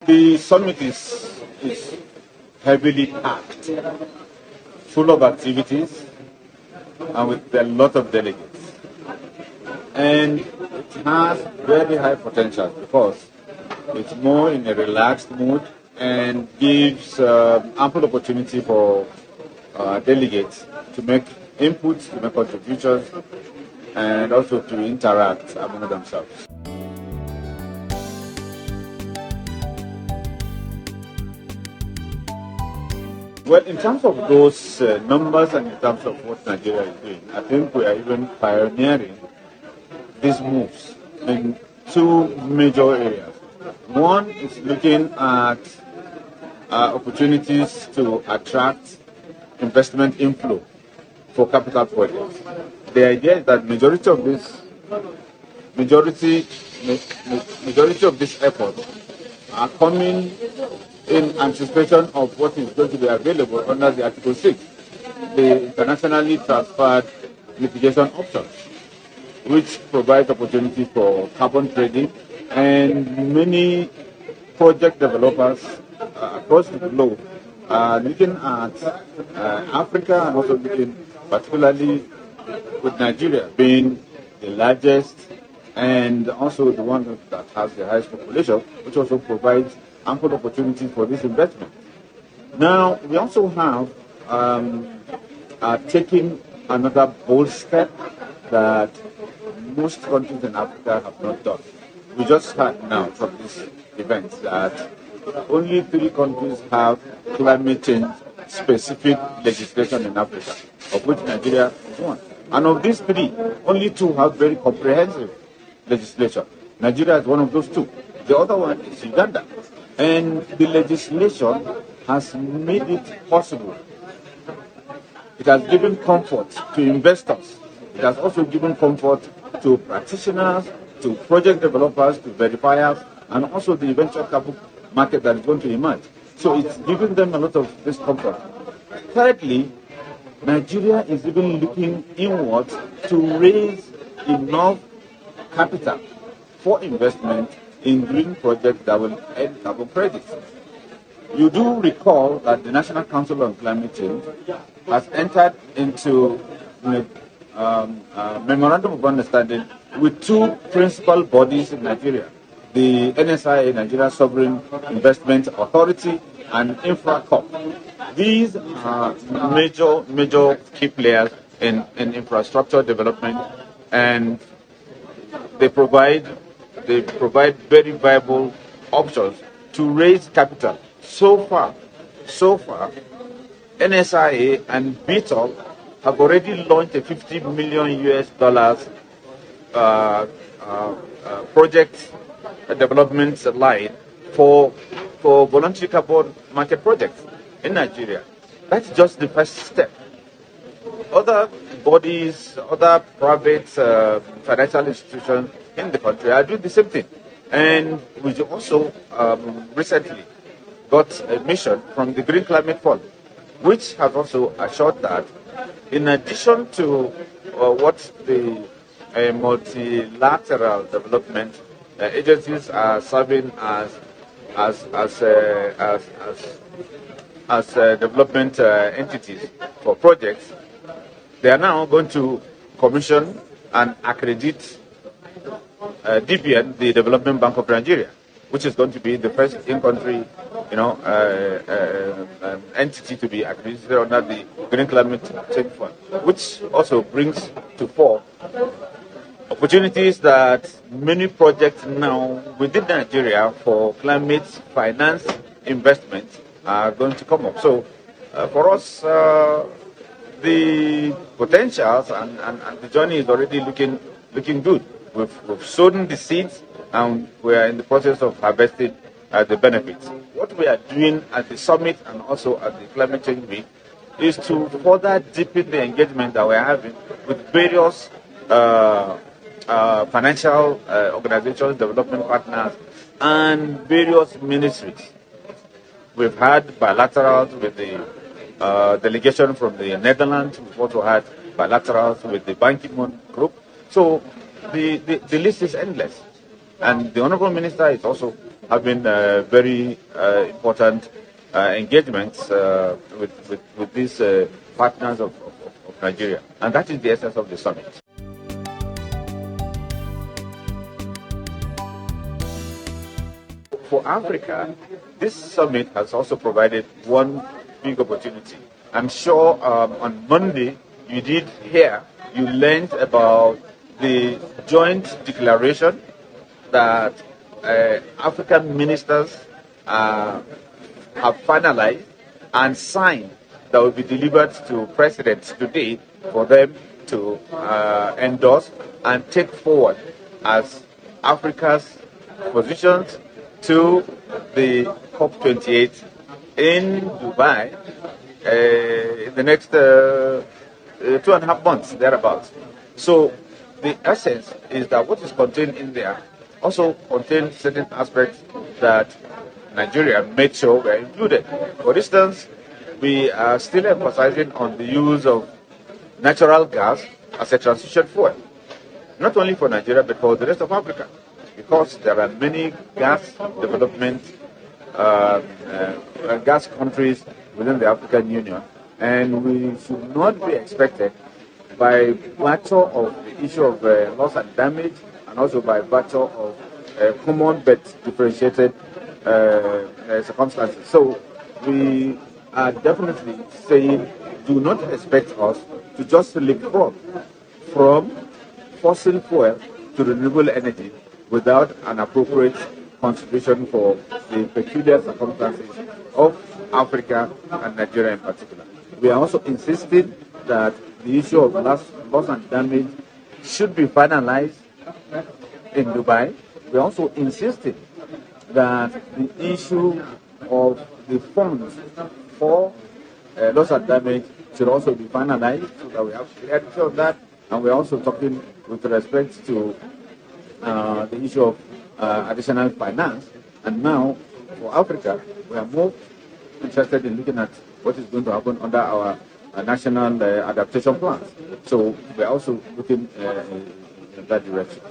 The summit is heavily packed, full of activities, and with a lot of delegates. And it has very high potential because it's more in a relaxed mood and gives ample opportunity for delegates to make inputs, to make contributions, and also to interact among themselves. Well, in terms of those numbers and in terms of what Nigeria is doing, I think we are even pioneering these moves in two major areas. One is looking at opportunities to attract investment inflow for capital projects. The idea is that majority of this effort are coming in anticipation of what is going to be available under the Article 6, the internationally transferred litigation options, which provides opportunity for carbon trading, and many project developers across the globe are looking at Africa and also looking particularly with Nigeria being the largest and also the one that has the highest population, which also provides ample opportunities for this investment. Now, we also have taken another bold step that most countries in Africa have not done. We just heard now from this event that only 3 countries have climate change specific legislation in Africa, of which Nigeria is one. And of these 3, only 2 have very comprehensive legislation. Nigeria is one of those 2. The other one is Uganda. And the legislation has made it possible. It has given comfort to investors. It has also given comfort to practitioners, to project developers, to verifiers, and also the venture capital market that is going to emerge. So it's giving them a lot of this comfort. Thirdly, Nigeria is even looking inward to raise enough capital for investment in green projects that will end carbon credits. You do recall that the National Council on Climate Change has entered into a memorandum of understanding with 2 principal bodies in Nigeria, the NSIA, Nigeria Sovereign Investment Authority, and InfraCorp. These are major key players in infrastructure development, and they provide very viable options to raise capital. So far, NSIA and BITOL have already launched a $50 million project development line for voluntary carbon market projects in Nigeria. That's just the first step. Other bodies, other private financial institutions in the country are doing the same thing. And we also recently got a mission from the Green Climate Fund, which has also assured that in addition to what the multilateral development agencies are serving as development entities for projects, they are now going to commission and accredit DBN, the Development Bank of Nigeria, which is going to be the first in-country, entity to be accredited under the Green Climate Change Fund, which also brings to fore opportunities that many projects now within Nigeria for climate finance investment are going to come up. So for us, the potentials and the journey is already looking good. We've sown the seeds and we are in the process of harvesting the benefits. What we are doing at the summit and also at the Climate Change Week is to further deepen the engagement that we are having with various financial organizations, development partners, and various ministries. We've had bilaterals with the delegation from the Netherlands. We've also had bilaterals with the Ban Ki-moon group. So the list is endless. And the Honorable Minister is also having very important engagements with these partners of Nigeria. And that is the essence of the summit. For Africa, this summit has also provided one big opportunity. I'm sure on Monday you learned about the joint declaration that African ministers have finalized and signed, that will be delivered to presidents today for them to endorse and take forward as Africa's positions to the COP28 in Dubai in the next 2.5 months, thereabouts. So the essence is that what is contained in there also contains certain aspects that Nigeria made sure were included. For instance, we are still emphasizing on the use of natural gas as a transition fuel, not only for Nigeria but for the rest of Africa, because there are many gas development gas countries within the African Union, and we should not be expected, by virtue of the issue of loss and damage, and also by virtue of common but differentiated circumstances. So we are definitely saying, do not expect us to just leapfrog from fossil fuel to renewable energy without an appropriate consideration for the peculiar circumstances of Africa and Nigeria in particular. We are also insisting that the issue of loss and damage should be finalized in Dubai. We are also insisting that the issue of the funds for loss and damage should also be finalized, so that we have clarity on that. And we are also talking with respect to the issue of additional finance. And now, for Africa, we are more interested in looking at what is going to happen under our national adaptation plans. So we are also looking in that direction.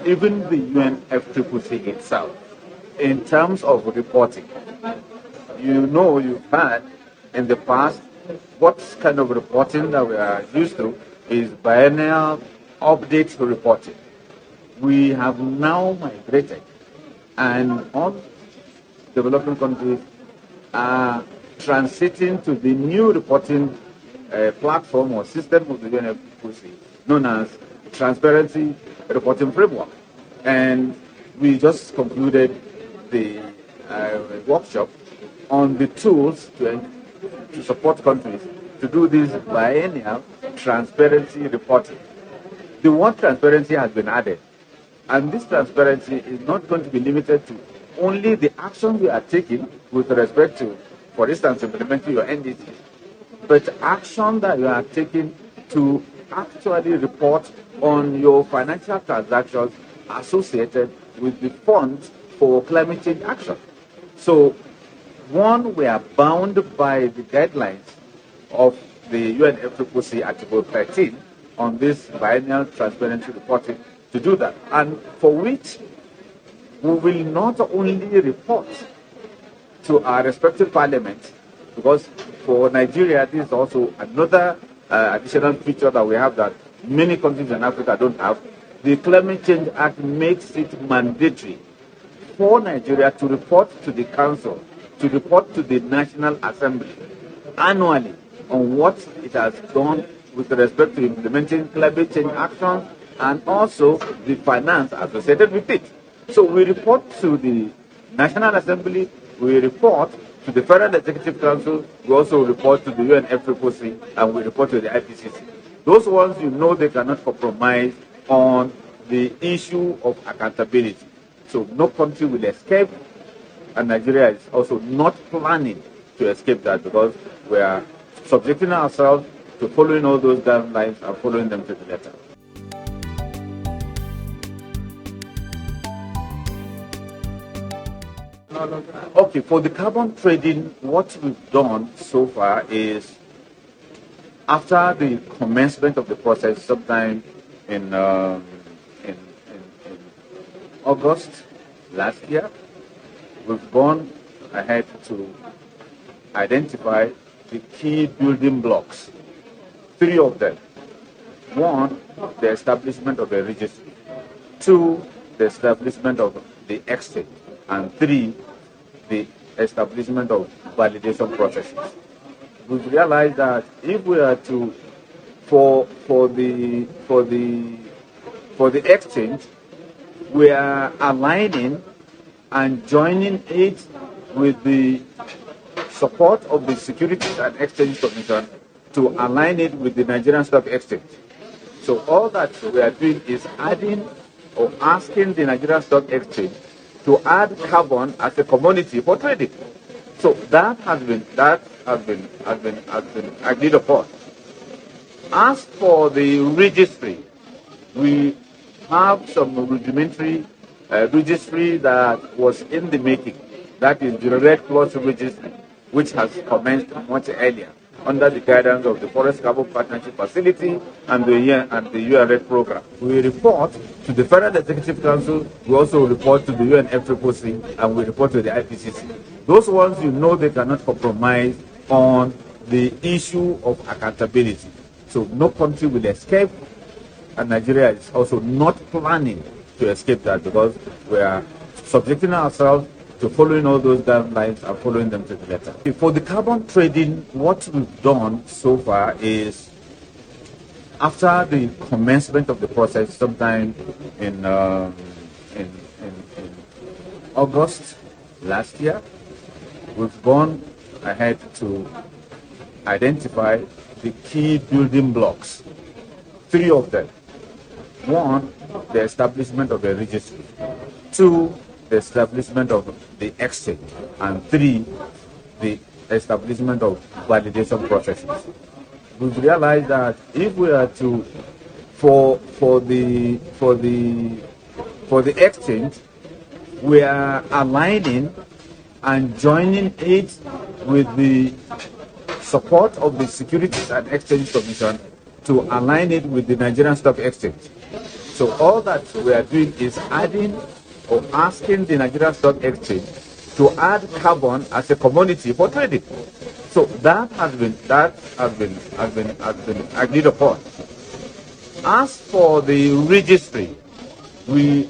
Even the UNFCCC itself, in terms of reporting, you've had in the past, what kind of reporting that we are used to is biennial update reporting. We have now migrated, and all developing countries are transiting to the new reporting platform or system of the UNFCCC, known as Transparency Reporting Framework. And we just concluded the workshop on the tools to support countries to do this biennial transparency reporting. The word transparency has been added, and this transparency is not going to be limited to only the action we are taking with respect to, for instance, implementing your NDCs, but action that you are taking to actually report on your financial transactions associated with the funds for climate change action. So, one, we are bound by the guidelines of the UNFCCC Article 13 on this biennial transparency reporting to do that, and for which we will not only report to our respective parliaments, because for Nigeria this is also another additional feature that we have that many countries in Africa don't have. The Climate Change Act makes it mandatory for Nigeria to report to the Council, to report to the National Assembly annually on what it has done with respect to implementing climate change action and also the finance associated with it. So we report to the National Assembly, we report to the Federal Executive Council, we also report to the UNFCCC, and we report to the IPCC. Those ones, they cannot compromise on the issue of accountability. So no country will escape, and Nigeria is also not planning to escape that, because we are subjecting ourselves to following all those guidelines and following them to the letter. Okay, for the carbon trading, what we've done so far is After the commencement of the process, sometime in August last year, we've gone ahead to identify the key building blocks, 3 of them. 1, the establishment of a registry. 2, the establishment of the exchange. And 3, the establishment of validation processes. We've realized that if we are to, for the exchange, we are aligning and joining it with the support of the Securities and Exchange Commission to align it with the Nigerian Stock Exchange. So all that we are doing is adding or asking the Nigerian Stock Exchange to add carbon as a commodity for trading. So that has been agreed upon. As for the registry, we have some rudimentary registry that was in the making. That is the Red Plus registry, which has commenced much earlier under the guidance of the Forest Carbon Partnership Facility and the UN program. We report to the Federal Executive Council, we also report to the UNFCCC, and we report to the IPCC. Those ones, you know, they cannot compromise on the issue of accountability. So no country will escape, and Nigeria is also not planning to escape that, because we are subjecting ourselves to following all those guidelines and following them to the letter. For the carbon trading, what we've done so far is, after the commencement of the process, sometime in August last year, we've gone ahead to identify the key building blocks, 3 of them. 1, the establishment of a registry. 2, the establishment of the exchange. And 3, the establishment of validation processes. We've realized that if we are to, for the exchange, we are aligning and joining it with the support of the Securities and Exchange Commission to align it with the Nigerian Stock Exchange. So all that we are doing is adding or asking the Nigerian Stock Exchange to add carbon as a commodity for trading. So that has been agreed upon. As for the registry, we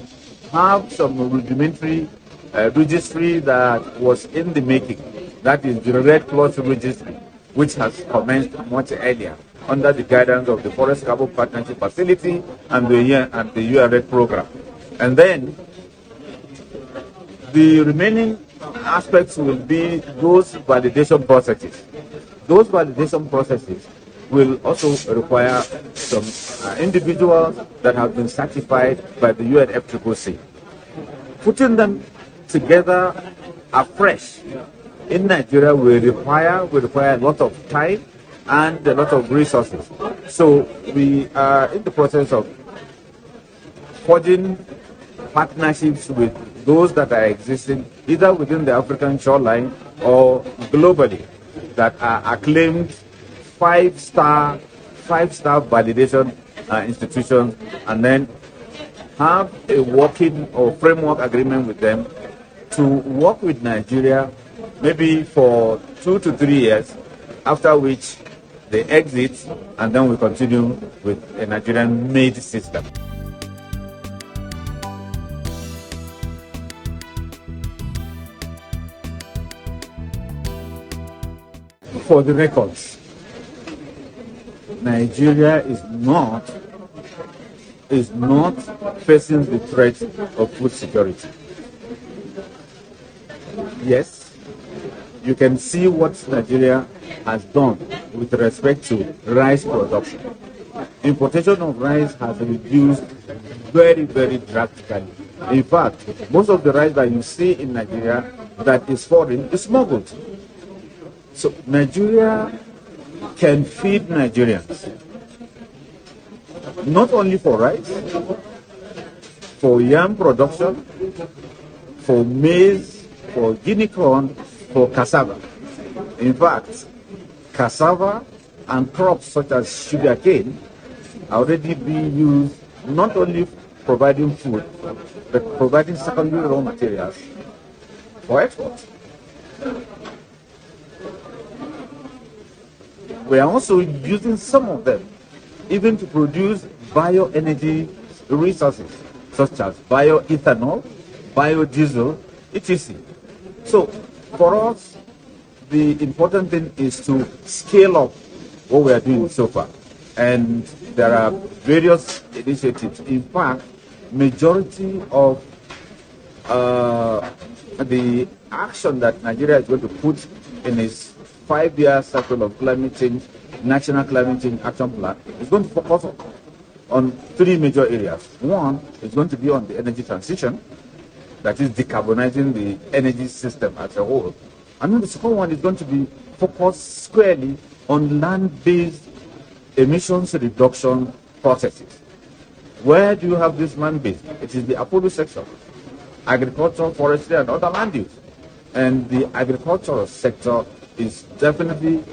have some rudimentary registry that was in the making. That is the Red Plus registry, which has commenced much earlier under the guidance of the Forest Carbon Partnership Facility and the UN program. And then the remaining aspects will be those validation processes. Those validation processes will also require some individuals that have been certified by the UNFCCC. Putting them together afresh in Nigeria will require a lot of time and a lot of resources. So we are in the process of forging partnerships with those that are existing either within the African shoreline or globally, that are acclaimed five-star validation institutions, and then have a working or framework agreement with them to work with Nigeria maybe for 2 to 3 years, after which they exit, and then we continue with a Nigerian-made system. For the records, Nigeria is not facing the threat of food security. Yes, you can see what Nigeria has done with respect to rice production. Importation of rice has reduced very, very drastically. In fact, most of the rice that you see in Nigeria that is foreign is smuggled. So Nigeria can feed Nigerians, not only for rice, for yam production, for maize, for guinea corn, for cassava. In fact, cassava and crops such as sugarcane are already being used, not only providing food, but providing secondary raw materials for export. We are also using some of them even to produce bioenergy resources, such as bioethanol, biodiesel, etc. So, for us, the important thing is to scale up what we are doing so far. And there are various initiatives. In fact, majority of the action that Nigeria is going to put in its 5-year cycle of climate change, National Climate Change Action Plan, is going to focus on 3 major areas. One is going to be on the energy transition, that is decarbonizing the energy system as a whole. And then the second one is going to be focused squarely on land-based emissions reduction processes. Where do you have this land-based? It is the Apollo sector, agriculture, forestry, and other land use. And the agricultural sector is definitely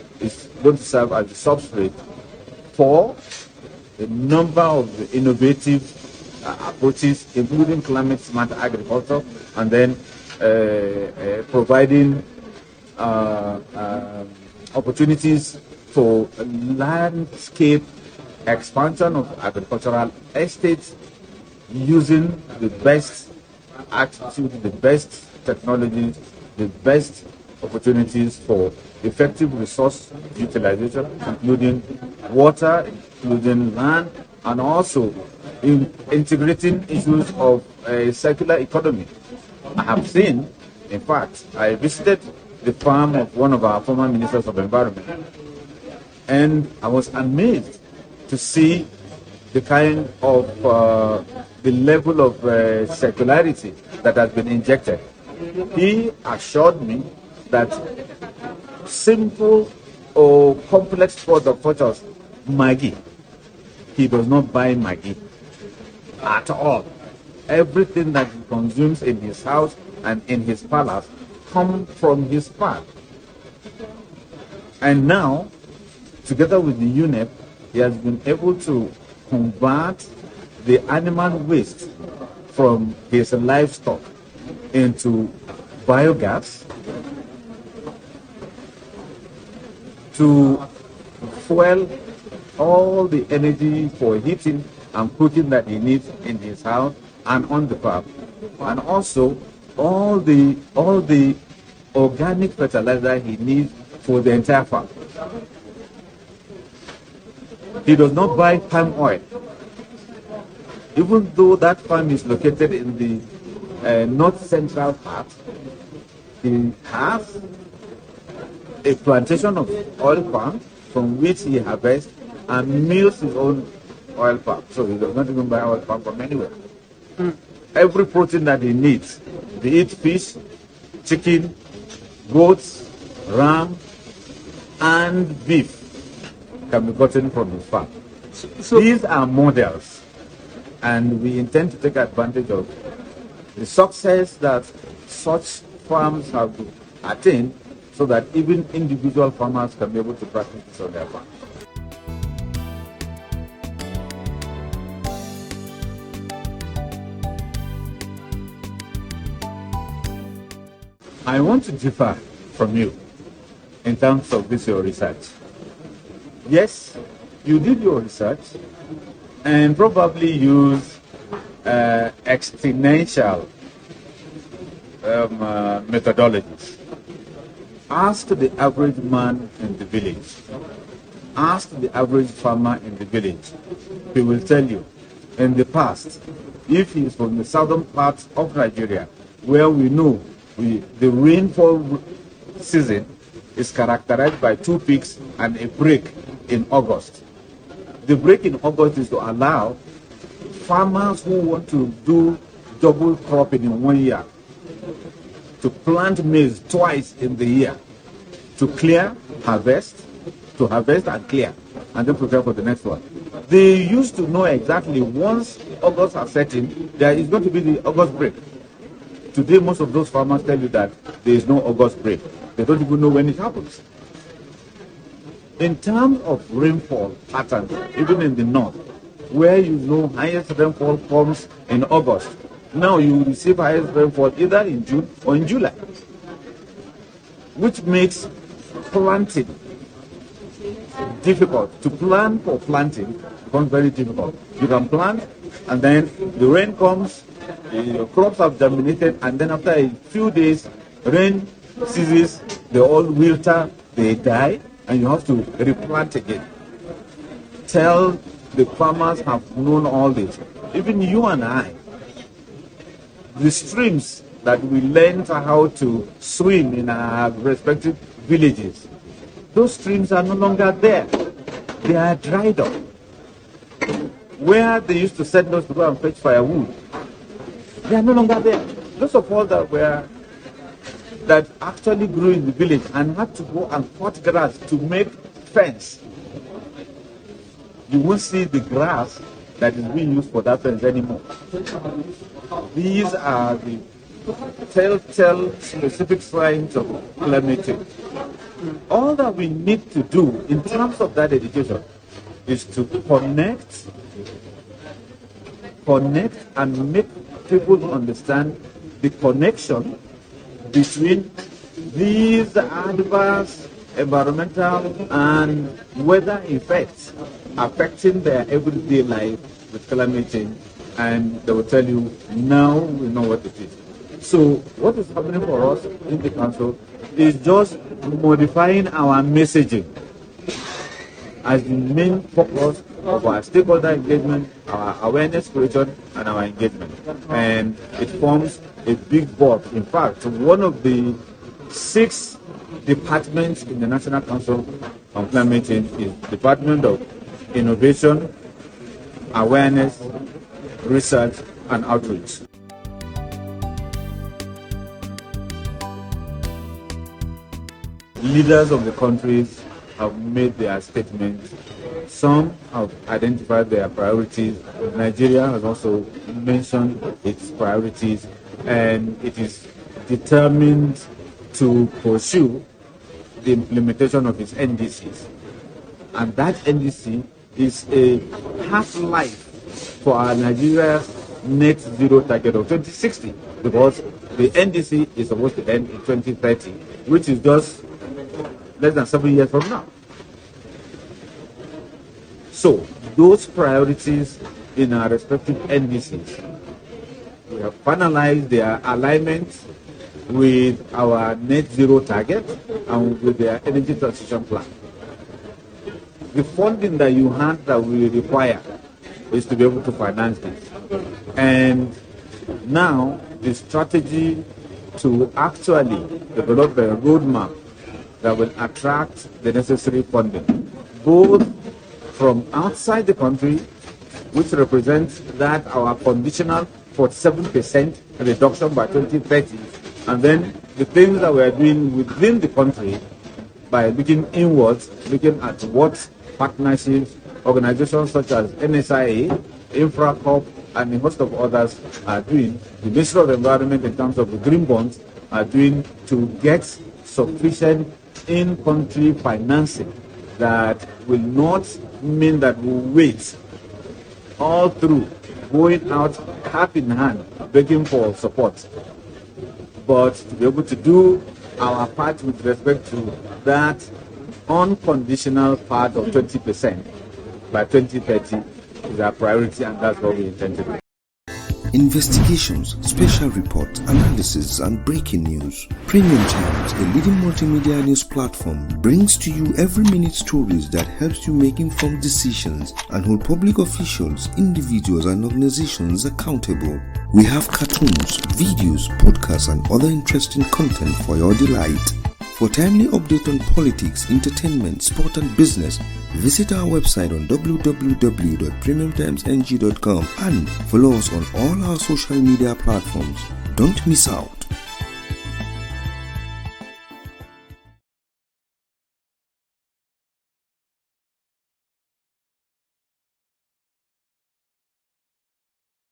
going to serve as the substrate for a number of innovative approaches, including climate smart agriculture, and then providing opportunities for landscape expansion of agricultural estates using the best attitude, the best technologies, the best opportunities for effective resource utilization, including water, including land, and also in integrating issues of a circular economy. I have seen, in fact, I visited the farm of one of our former ministers of environment, and I was amazed to see the kind of the level of circularity that has been injected. He assured me that simple or complex products such as Maggi, he does not buy Maggi at all. Everything that he consumes in his house and in his palace comes from his farm. And now, together with the UNEP, he has been able to convert the animal waste from his livestock into biogas to fuel all the energy for heating and cooking that he needs in his house and on the farm, and also all the organic fertilizer he needs for the entire farm. He does not buy palm oil, even though that farm is located in the north central part. He has a plantation of oil palm from which he harvests and mills his own oil palm. So he does not even buy oil palm from anywhere. Every protein that he needs, be it fish, chicken, goats, ram, and beef, can be gotten from his farm. So these are models, and we intend to take advantage of the success that such farms have attained, so that even individual farmers can be able to practice this on their farm. I want to differ from you in terms of this your research. Yes, you did your research and probably use exponential methodologies. Ask the average man in the village. Ask the average farmer in the village. He will tell you, in the past, if he is from the southern part of Nigeria, where we know the rainfall season is characterized by 2 peaks and a break in August. The break in August is to allow farmers who want to do double cropping in 1 year to plant maize twice in the year, to clear, harvest, to harvest and clear, and then prepare for the next one. They used to know exactly once August has set in, there is going to be the August break. Today, most of those farmers tell you that there is no August break. They don't even know when it happens. In terms of rainfall patterns, even in the north, where you know highest rainfall comes in August, now you will receive highest rainfall either in June or in July, which makes planting difficult. To plan for planting becomes very difficult. You can plant, and then the rain comes, the crops have germinated, and then after a few days, rain ceases, they all wilter, they die, and you have to replant again. Tell the farmers have known all this. Even you and I, the streams that we learned how to swim in our respective villages, those streams are no longer there. They are dried up. Where they used to send us to go and fetch firewood, they are no longer there. Those of all that actually grew in the village and had to go and cut grass to make fence, you won't see the grass that is being used for that fence anymore. These are the telltale specific signs of climate change. All that we need to do in terms of that education is to connect and make people understand the connection between these adverse environmental and weather effects affecting their everyday life with climate change, and they will tell you, now we know what it is. So what is happening for us in the council is just modifying our messaging as the main focus of our stakeholder engagement, our awareness creation, and our engagement. And it forms a big bulk. In fact, one of the 6 departments in the National Council on Climate Change is Department of Innovation, Awareness, Research, and Outreach. Leaders of the countries have made their statements. Some have identified their priorities. Nigeria has also mentioned its priorities, and it is determined to pursue the implementation of its NDCs. And that NDC is a half-life for our Nigeria's net zero target of 2060, because the NDC is supposed to end in 2030, which is just less than 7 years from now. So those priorities in our respective NDCs, we have finalized their alignment with our net zero target and with their energy transition plan. The funding that you have that we require is to be able to finance this. And now the strategy to actually develop a roadmap that will attract the necessary funding, both from outside the country, which represents that our conditional 47% reduction by 2030, and then the things that we are doing within the country by looking inwards, looking at what partnerships, organizations such as NSIA, InfraCorp, and a host of others are doing, the Ministry of the Environment in terms of the green bonds are doing to get sufficient in-country financing that will not mean that we wait all through, going out hand in hand, begging for support, but to be able to do our part with respect to that unconditional part of 20% by 2030 is our priority, and that's what we intend to do. Investigations, special reports, analysis, and breaking news. Premium Times, a leading multimedia news platform, brings to you every minute stories that helps you make informed decisions and hold public officials, individuals, and organizations accountable. We have cartoons, videos, podcasts, and other interesting content for your delight. For timely update on politics, entertainment, sport, and business, visit our website on www.premiumtimesng.com and follow us on all our social media platforms. Don't miss out.